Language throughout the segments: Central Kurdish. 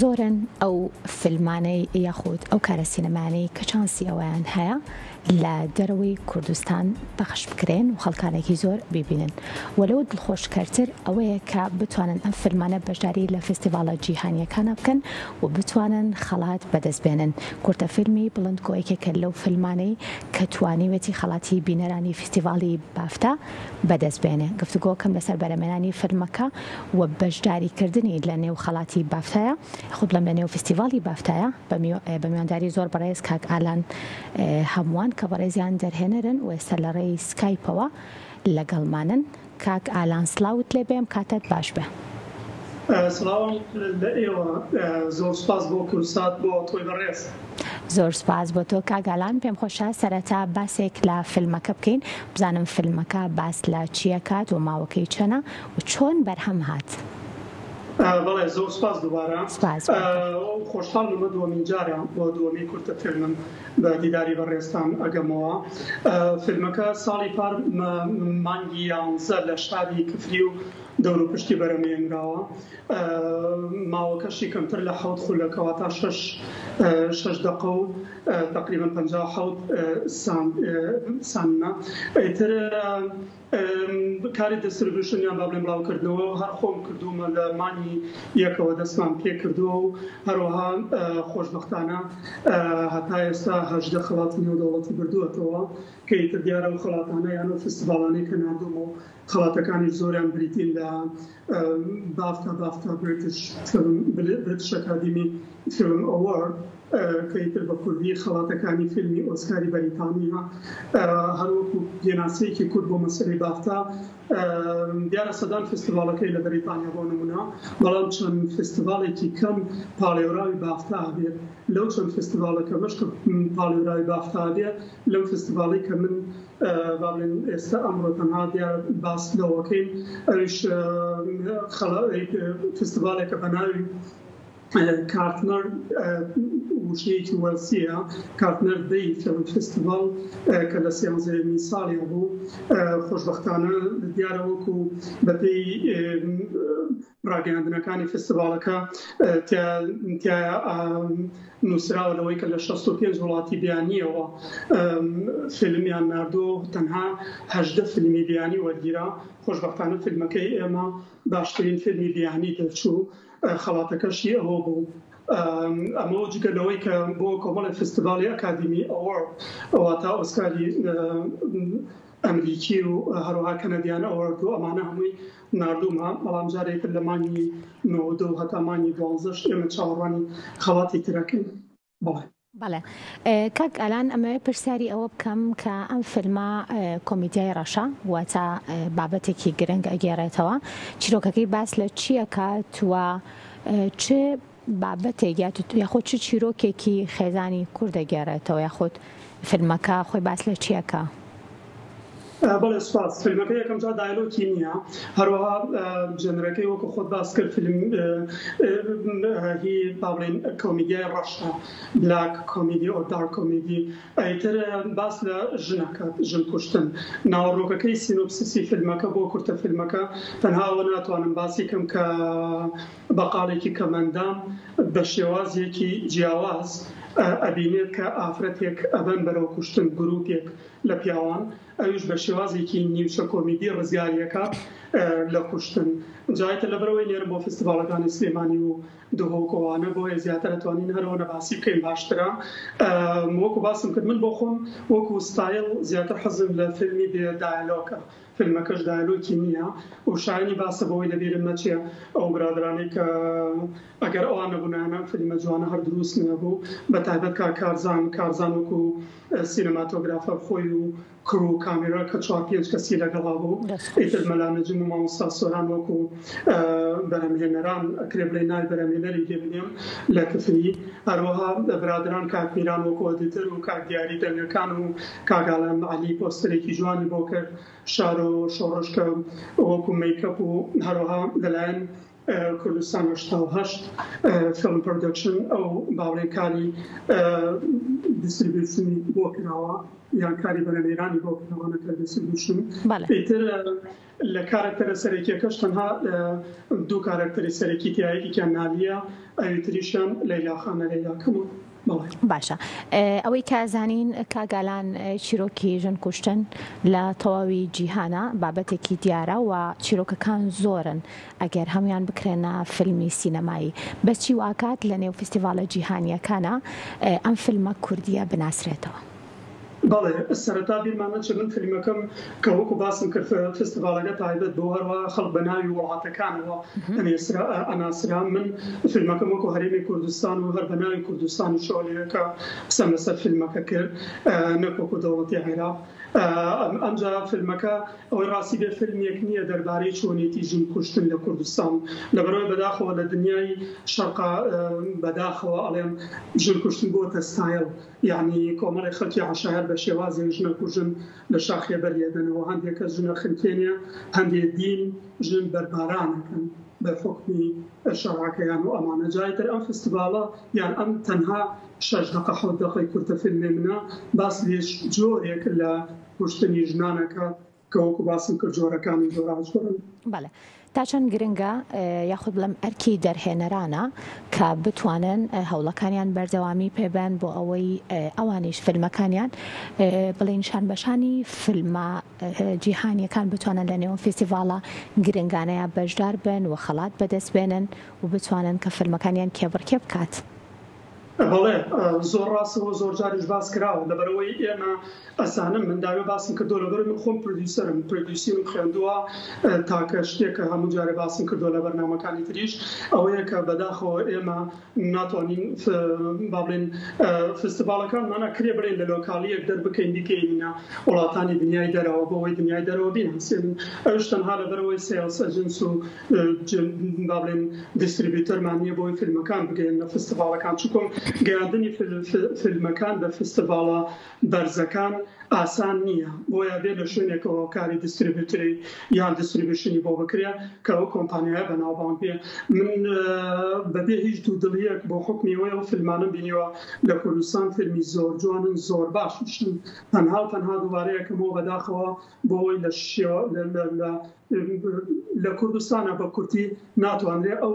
زۆرن ئەو فیلمانەی یاخود ئەو کارە سینەمانەی کە چانسی ئەویان هەیە لە دەرەوەی کوردستان بەخش بکرێن و خەڵکانێکی زۆر ببینن وەلەوە دڵخۆشکەرتر ئەوەیە کە بتوانن ئەم فیلمانە بەشداری لە فستیڤالە جیهانیەکانە بکەن و بتوانن خەڵات بەدەستبێنن. کورتە فیلمی بڵندگۆیەکێکە لەو فیلمانەی کە توانیوێتی خەڵاتی بینەرانی فستیڤالی بافتا بەدەستبێنێ. گفتوگۆکەم لەسەر بەرەمێنانی فیلمەکە و بەشداریکردنی لە نێو خەڵاتی بافتایە خۆ بڵێم لە نێو فستیڤالی بافتایە بە میوانداری زۆر بەڕێز کاک ئالان هەمووان کە بەڕێزیان دەرهێنەرن و ئێستا لە ڕێی سکایپەوە لەگەڵمانن. کاک ئالان سلااوت لێ بێم کاتت باش بێ. سڵاو لە ئێوە زۆر سپاس بۆ کورسات بۆ تۆی بەڕێز. زۆر سپاس بۆ تۆ کاک ئالان. پێم خۆشە سەرەتا باسێک لە فیلمەکە بکەین بزانم فیلمەکە باس لە چیە کات و ماوەکەی چەنە و چۆن بەرهەم هات. بەڵێ زۆر سپاس دووبارە خۆشحاڵ بمە دووەمین جارە بۆ دووەمی کورتە فیلمم بە دیداری بەڕێستان ئەگەمەوە. فیلمەکە ساڵی پار مانگی 11 لە شاری کفری و دەور و پشتی بەرەمێنراوە. ماوەکەشی کەمتر لە 7 خولەکەوە تا 6 دقە و تقریبا 57 سانمە. ئەیتر کاری دەستریبیوشنیان با بڵێم بڵاوکردنەوە هەر خۆم کردومە لە مانی یەکەوە دەستمان پێ کردووە و هەروەها خۆشبەختانە هەتا ئێستا 18 خەڵاتی نێودەوڵەتی بردووەتەوە کە ئیتر دیارە و خەڵاتانە یانە فستیڤالانەی کە نردوم و خەڵاتەکانی زۆریان بریتین لە بافتا بریتیش ئەکادمی فیلم ئەوارد کە ئیتر بە کوردی خەڵاتەکانی فیلمی ئۆسکاری بەریتانیا هەروەکو پێناسەیەکی کورد بۆ مەسەلەی بافتا دیارە سەدان فستیڤالەکەی لە بەریتانیا بۆ نمونە بەڵام چەند فستیڤالێکی کەم پاڵێوراوی بافتا هەبێت لەو چەند فستیڤالەکە بەشکە پاڵێوراوی بافتا هەبێت لەو فستیڤاڵی کە من باڵێن ئێستا ئەمڕۆ تەنها دیارە باس لەوەکەین ئەویش فستیڤالێکە بە ناوی کارتنەر وشەیەکی وەلسیە کارتنەر دەی فیلم فستیڤال کە لە 13 ساڵی بوو. خۆشبەختانە دیارە وەکو بەپێی ڕاگەیاندنەکانی فستیڤالەکە تایە نووسراوە لەوەی کە لە 65 وڵاتی بیانیەوە فیلمیان نردووە تەنها 18 فیلمی بیانی وەرگیرا. خۆشبەختانە فیلمەکەی ئێمە باشترین فیلمی بیانی دەرچوو خەڵاتەکەشی ئەوە بوو. ئەمە جگەلەوەی کە بۆ کۆمەڵی فستیڤالی ئەکادمی ئەوارد ئەواتە ئۆسکاری ئەمریکی و هەروەها کەنەدیان ئەوارد و ئەمانە هەمووی نردوومە بەڵام جارێکتر لە مانگی 92 و هەتا مانگی 12 ئێمە چاوەڕوانی خەڵاتی ترەکەین. بەڵێ کاک ئالان ئەمە پرسیاری ئەوە بکەم کە ئەم فیلمە کۆمیدیای ڕەشە واتە بابەتێکی گرنگ ئەگێڕێتەوە چیرۆکەکەی باس لە چییە کات وە چ بابەتێک یاخۆ چ چیرۆکێکی خێزانی کوورد دەگێڕێتەوە یاخۆت فیلمەکە خۆی باس لە چیەکە؟ بەڵێ سپاس. فیلمەکە یەکەم جا دایلۆکی نییە هەروەها ژەنرەکەی وەکو خۆت باس کرد فیلم هی باڵێن کۆمیدیای ڕەشە بلاک کۆمیدی ئۆ دارک کۆمیدی ئەیتر باس لە ژنەکە ژن کوشتن. ناوەڕۆکەکەی سینۆپسیسی فیلمەکە بۆ کورتە فیلمەکە تەنها ئەوە ناتوانم باسی کەم کە بەقاڵێکی کەمەندام بە شێوازێکی جیاواز ئەبینێت کە ئافرەتێک ئەبەن بەرەو کوشتن گروپێک لە پیاوان ئەویش بە شێوازێکی نیوشە کۆمیدی ڕزگاریەکە لە کوشتن. جایتە لەبەرەوەی لێرە بۆ فستیڤالەکانی سلێمانی و دوهۆکۆوانە بۆیە زیاتر ئەتوانین هەرەوە نەباسی بکەین باشترە. وەکو باسم کرد من بۆ خۆم وەکو ستایل زیاتر حەزم لە فیلمی بێ دایلۆکە. فیلمەکەش دایلۆکی نییە و شایانی باسە بەوەی لەبیرم نەچێ ئەو برادرانی کە ئەگەر ئەوان نەبوونانە فیلمە جوانە هەر دروست نەبوو بە تایبەت کارزان وەکو سینەماتۆگرافەر خۆی و کرو و کامێرا کە 4-5 کەسی لەگەڵا بوو. ئیتر مەلانەجم و مامۆستا سۆران وەکو بەرەمهێنەران ئەکرێ بڵێ ناوی بەرەمهێنەری لێ بنێم لە کفری. هەروەها برادران کاکمیران وەکو ئەدیتر و کاک دیاری دەنگەکان و کاگالان عەلی پۆستەرێکی جوانی بۆ کرد شار و شۆڕشکە وەکو میکەپ و هەروەها لەلایەن کوردستان 88 فیلم پرۆدەکشن ئەو باڵێن کاری دیستریبیوشنی بۆ کراوە یان کاری بەرەمێرانی بۆ کردەوەنەکە دەستیشن ئیتر لە کارکتەرە سەرەکیەکەش تەنها دوو کارکتەری سەرەکی تایەکیان نالیە ئەویتریشیان لەیلا خانە لەیلاکەمەوە. باشە ئەوەی کازانین کاگالان چیرۆکی ژن کوشتن لە تەواوی جیهانە بابەتێکی دیارە و چیرۆکەکان زۆرن ئەگەر هەمویان بکرێنە فیلمی سینەمایی بەچی واکات لە نێو فستیڤالە جیهانیەکانە ئەم فیلمە کوردیە بناسرێتەوە. بەڵێ سەرەتا بیرمانە چ من فیلمەکەم کە وەکو باسم کرد فستیڤالەکە تایبەت بۆ هەروە خەڵک بە ناوی وڵاتەکانەوە ئەناسرا من فیلمەکەم وەکو هەرێمی کوردستان و هەر بە ناوی کوردستانی شۆلەکە قسەم لەسەر فیلمەکە کرد نەک وەکو دەوڵەتی عێراق. ئەمجا فیلمەکە ئەوەی ڕاستی بێ فیلمێک نییە دەربارەی چۆنێتی ژن کوشتن لە کوردستان لەبەرەوەی بەداخەوە لە دنیای شەرقا بەداخەوە ئەڵێم ژن کوشتن بۆتە ستایل یعنی کۆمەڵی خەڵکی عەشایر بە شێوازێک ژنە کوژن لە شاخێ بەریەدەنەوە هەندێک کەس ژنە خنکێنە هەندێک دین ژن بەربارانەکەن بە حکمی شەڕاکەیان و ئەمانە جایتر ئەم فستیڤالە یان ئەم تەنها 6 دقیقە 7 دقیقەی کورتە فیلمێ منە باس لێش جۆرێک لە کوشتنی ژنانەکە کە وەکو باسم کرد جۆرەکانی جۆراژۆرن. بەڵێ تا چەند گرنگە یاخود بڵم ئەرکی دەرهێنەرانە کە بتوانن هەوڵەکانیان بەردەوامی پێبەن بۆ ئەوەی ئەوانیش فیلمەکانیان بڵێ نیشان بەشانی فیلمە جیهانیەکان بتوانن لە نێوان فستیڤالە گرنگانەیە بەشدار بن و خەڵات بەدەست بێنن و بتوانن کە فیلمەکانیان کێبڕکێ بکات. بەڵێ زۆر ڕاستەوە زۆر جاریش باس کراوە لەبەرەوەی ئێمە ئەسانم من داوێ باسم کردو لەبەر من خۆم پرۆدیوسەرم پرۆدیوسیم خوێندووە تاکە شتێکە هەموو جارێ باسم کردو لە بەرنامەکانی تریش ئەوەیە کە بەداخەوە ئێمە ناتوانین با بڵێن فستیڤالەکانمانە کرێ بڵێن لە لۆکاڵیەک دەربکەین دیکەینە وڵاتانی دنیای دەرەوە بۆەوەی دنیای دەرەوە بیناسێن ئەوش تەنها لەبەرەوەی سێلس ئەجنس و با بڵێن دیستریبیوتەرمان نییە بۆی فیلمەکان بگەین لە فستیڤالەکان چووکم گەیاندنی فیلمەکان بە فستیڤالە بەرزەکان ئاسان نییە بۆیە بێ لە شوێنێکەوە کاری دیستریبیوتری یان دیستریبیوشنی بۆ بکرێ کە ئەو کۆمپانیایە بەناوبانگ بێ. من بەبێ هیچ دوودڵیەک بۆ حکمیەوەی ئەو فیلمانم بینیوە لە کوردستان فیلمی زۆر جوانن زۆر باششن تەنها دووارەیەکەمەوە بەداخەوە بۆەوەی لە کوردستانە بە کورتی ناتوانرێ ئەو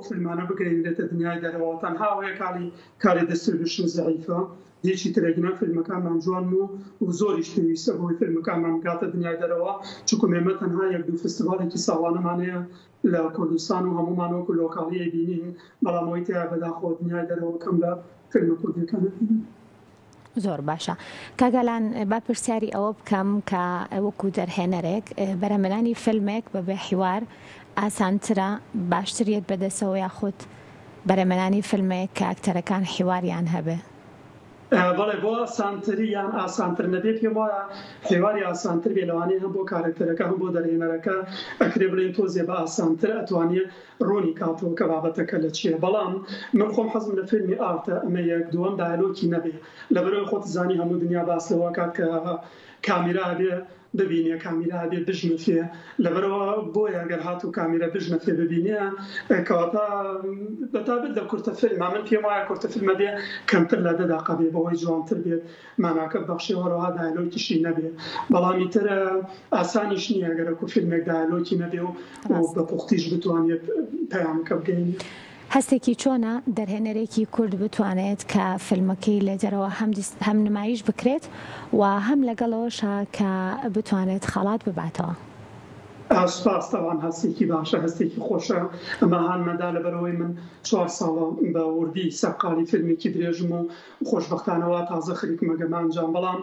فیلمانە بگەینرێتە دنیای دەرەوە تەنها ئەوەیە کاری دیستریبیوشن زەعیفە هیچی ترێگنە فیلمەکانمان جوان و زۆریش پێویستە بۆی فیلمەکانمان بگاتە دنیای دەرەوە چونکە ئێمە تەنها یەک دوو فستیڤالێکی ساڵانەمانەیە لە کوردستان و هەمومان وەکو لۆکاڵیە بینین بەڵام ئەوەی تیا بەداخەوە دنیای دەرەوە کەم لە فیلمە کوردیەکانە بینین. زۆر باشە کاگەلان با پرسیاری ئەوە بکەم کە وەکو دەرهێنەرێک بەرهەمهێنانی فیلمێک بەبێ حیوار ئاسانترە باشترێت بەدەستەوە یاخود بەرهەمهێنانی فیلمێک کە ئاکتەرەکان حیواریان هەبێ؟ بەڵێ بۆ ئاسانتری یان ئاسانتر نەبێت پێم وایە حیواری ئاسانتر بێ لەوانەیە هەم بۆ کارکتەرەکە هەم بۆ دەرهێنەرەکە ئەکرێ بڵێن تۆزێ بە ئاسانتر ئەتوانێت ڕوونی کاتەوە کە بابەتەکە لە چییە. بەڵام من خۆم حەزم لە فیلمی ئارتە ئەمە یەک دووەم دایلۆکی نەبێ لەبەرەوەی خۆت زانی هەموو دنیا باس لەوە کات کە کامیرا بێ ببینێ کامیرا بێ بژنە فێ لەبەرەوە بۆیە ئەگەر هاتوو کامیرا بژنە فێ ببینێ کەواتە بەتابێت لە کورتە فیلمە من پێم وایە کورتە فیلمە بێ کەمتر لە 10 دقیقە بێ بەوەی جوانتر بێت ماناکە بەخشێوەرەوە دایلۆکیشی نەبێ بەڵامی تر ئاسانیش نییە ئەگەرەکو فیلمێک دایلۆکی نەبێ و بە پوختیش بتوانێت پەیامەکە بگەین. هەستێکی چۆنە دەرهێنەرێکی کورد بتوانێت کە فیلمەکەی لە دەرەوە هەم نمایش بکرێت و هەم لەگەڵەوەشە کە بتوانێت خەڵات بباتەوە؟ سپاس تاوان هەستێکی باشە هەستێکی خۆشە ئەمە هانمەدا لەبەرەوەی من 4 ساڵە بە وردی سەرقالی فیلمێکی درێژم و خۆشبەختانەوە تازە خەریکمە گەمانجان بەڵام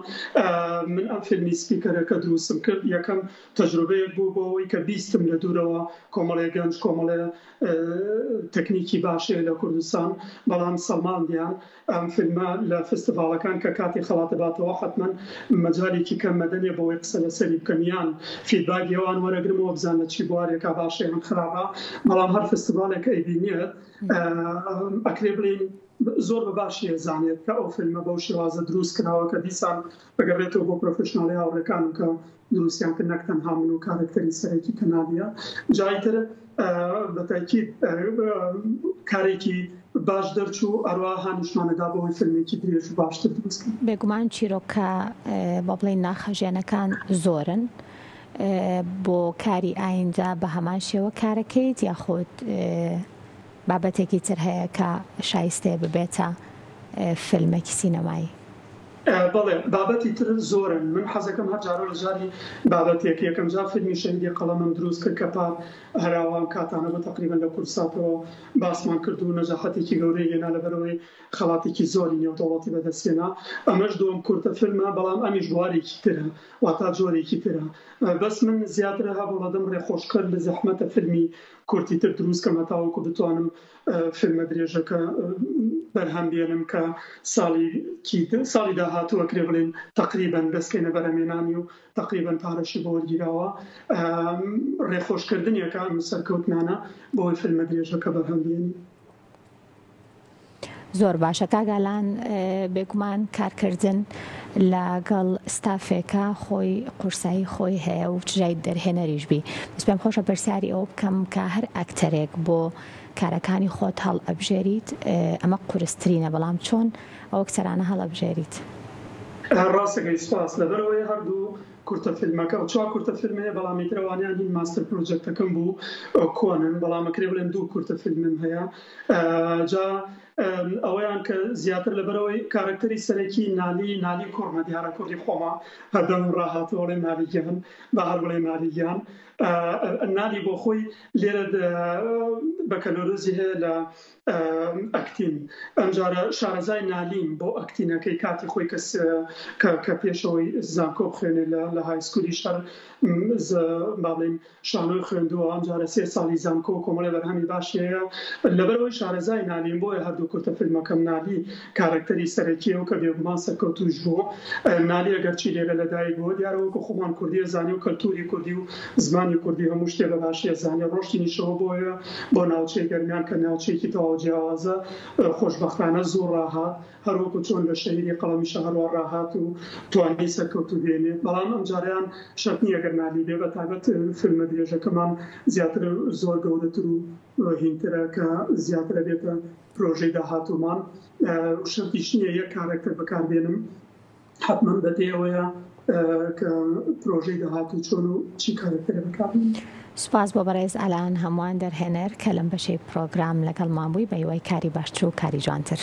من ئەم فیلمی سپیکەرەکە دروستم کرد یەکەم تەجروبەیەک بوو بۆەوەی کە بیستم لە دوورەوە کۆمەڵێ گەنج کۆمەڵێ تەکنیکی باشەیە لە کوردستان بەڵام سەلماندیان ئەم فیلمە لە فستیڤالەکان کە کاتی خەڵاتە باتەوە حتمما مەجاڵێکی کەم مەدەنێ بۆەوەی قسە لەسەری بکەمیان فیدباکی ئەوان وەرەگرمەوە بزانە چی بوارێکە باشەیان خراپە بەڵام هەر فستیڤالێک ئەیبینێت ئەکرێ بڵین زۆر بە باشی زانێت کە ئەو فیلمە بەو شێوازە دروست کراوە کە دیسان بەگەڕێتەوە بۆ پرۆفشناڵی هاوڕێکان کە دروستیان کرد نەک تەنها من و کارکتەری سەرەکی کەنادیە جایتر بەتاکید کارێکی باش دەرچوو ئەروە هانیشمانەدا بەوەی فیلمێکی درێژ و باشتر دروست بکەن. بێگومان چیرۆکە بە بڵێن ناخەژێنەکان زۆرن بۆ کاری ئایندا بە هەمان شێوە کارەکەیت یاخود بابەتێکی تر هەیە کە شایستێ ببێتە فیلمێکی سینەمایی؟ بەڵێ بابەتی تر زۆرن. من حەزەکەم هەر جارە لە جاری بابەتێک یەکەم جار فیلمی شەهیدی قەڵەمم دروست کرد کە پار هەراوان کاتانە بە تقریبا لە کورساتەوە باسمان کرد و نەجاحەتێکی گەورەی هێنا لەبەرەوەی خەڵاتێکی زۆری نێودەوڵەتی بەدەستێنا. ئەمەش دووەم کورتە فیلمە، بەڵام ئەمیش بوارێکی ترە واتە جۆرێکی ترە. بەس من زیاتر هەبوو لەدەم ڕێخۆشکرد لە زەحمەتە فیلمی کورتی تر دروست کەمە تاوەکو بتوانم فیلمە درێژەکە بەرهەم بێنم کە ساڵی داهاتووە کرێ بڵێن تقریبا دەستکەینە بەرهەمێنانی و تقریبا پارەشی بۆ وەرگیراوە. ڕێخۆشکردنیەکە ئەم سەرکەوتنانە بۆی فیلمە درێژەکە بەرهەم بێنی. زۆر باشە کاگالان، بێگومان کارکردن لەگەڵ ستافێکە خۆی قورسایی خۆی هەیە و چژای دەرهێنەریش بی. بەس پێم خۆشە پرسیاری ئەوە بکەم کە هەر ئەکتەرێک بۆ کارەکانی خۆت هەڵ ئەبژێریت، ئەمە قورسترینە، بەڵام چۆن ئەو کتەرانە هەڵ ئەبژێریت؟ ڕاستەکەی سپاس. لەبەرەوەی هەردوو کورتە فیلمەکە و چوار کورتە فیلمەیە، بەڵام میترەوانیان هین ماستر پرۆجێکتەکەم بوو کۆنن، بەڵام ئەکرێ بڵێن دوو کورتە فیلمم هەیە. جا ئەوەیان کە زیاتر لەبەرەوەی کارکتەری سەرەکی نالی کوڕمە دیارە کوڕی خۆمە هەردەم ڕاهاتوە بڵێ نالیگیان بە هەر بڵێ نالیگیان نالی بۆ خۆی لێرە بەکەلۆرزی هەیە لە ئەکتین. ئەمجارە شارەزای نالیم بۆ ئەکتینەکەی کاتی خۆی کە پێشەوەی زانکۆ خوێنێ لە هایسکولی شەر باڵێن شانۆی خوێندووە. ئەمجارە 3 ساڵی زانکۆ کۆمەڵێ بەرهەمی باشیەیە. لەبەرەوەی شارەزای نالیم بۆیە هەردوو کورتە فیلمەکەم نالی کارکتەری سەرەکیەوە کە بێگومان سەرکەوتوش بوو. نالی ئەگەرچی لێرە لەدایک بووە دیارەوەکو خۆمان کوردیە زانی و کەلتوری کوردی و زمانی کوردی هەموو شتێ بە باشیە زانیە. ڕۆشتی نیشەوە بۆیە بۆ ناوچەی گەرمیان کە ناوچەیەکی تەواو جیاوازە خۆشبەختانە زۆر ڕاهات، هەروەکو چۆن بە شەهیدی قەڵەمیشە هەروە ڕاهات و توانی سەرکەوتو بێنێت. بەڵام ئەمجاریان شەرت نییە گەر نالی بێ، بەتایبەت فیلمە درێژەکەمان زیاتر زۆر گەورەتر و هینترە کە زیاترە بێتە پرۆژەی داهاتوومان. شەرتیش نییە یەک کارکتەر بەکاربێنم، حتمما بەدێەوەیە کە پرۆژەی داهاتوو چۆن و چی کارکتەرە بەکاربێنم. سوپاس بۆ بەڕێز ئەلان هەمووان دەرهێنەر کە لەم بەشەی پرۆگرام لەگەڵمان بووی بە هیوای کاری باشتر و کاری جوانتر.